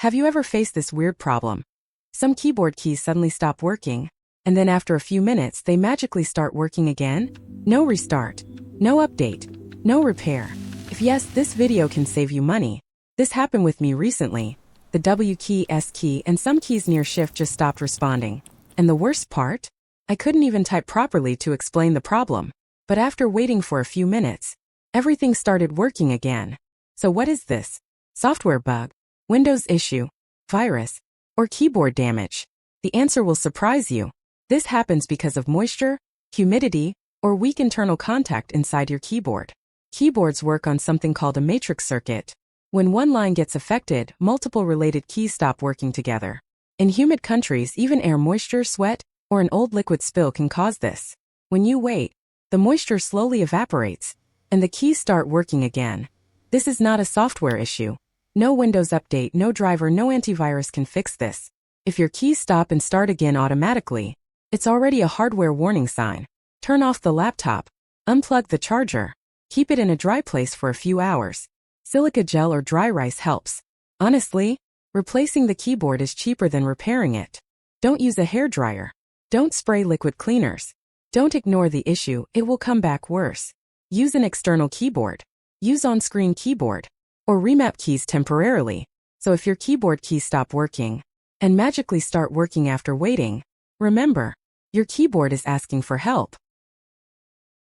Have you ever faced this weird problem? Some keyboard keys suddenly stop working, and then after a few minutes they magically start working again? No restart, no update, no repair. If yes, this video can save you money. This happened with me recently. The W key, S key, and some keys near Shift just stopped responding. And the worst part? I couldn't even type properly to explain the problem. But after waiting for a few minutes, everything started working again. So what is this? Software bug? Windows issue? Virus? Or keyboard damage? The answer will surprise you. This happens because of moisture, humidity, or weak internal contact inside your keyboard. Keyboards work on something called a matrix circuit. When one line gets affected, multiple related keys stop working together. In humid countries, even air moisture, sweat, or an old liquid spill can cause this. When you wait, the moisture slowly evaporates, and the keys start working again. This is not a software issue. No Windows update, no driver, no antivirus can fix this. If your keys stop and start again automatically, it's already a hardware warning sign. Turn off the laptop. Unplug the charger. Keep it in a dry place for a few hours. Silica gel or dry rice helps. Honestly, replacing the keyboard is cheaper than repairing it. Don't use a hairdryer. Don't spray liquid cleaners. Don't ignore the issue, it will come back worse. Use an external keyboard. Use on-screen keyboard. Or remap keys temporarily. So if your keyboard keys stop working and magically start working after waiting, remember, your keyboard is asking for help.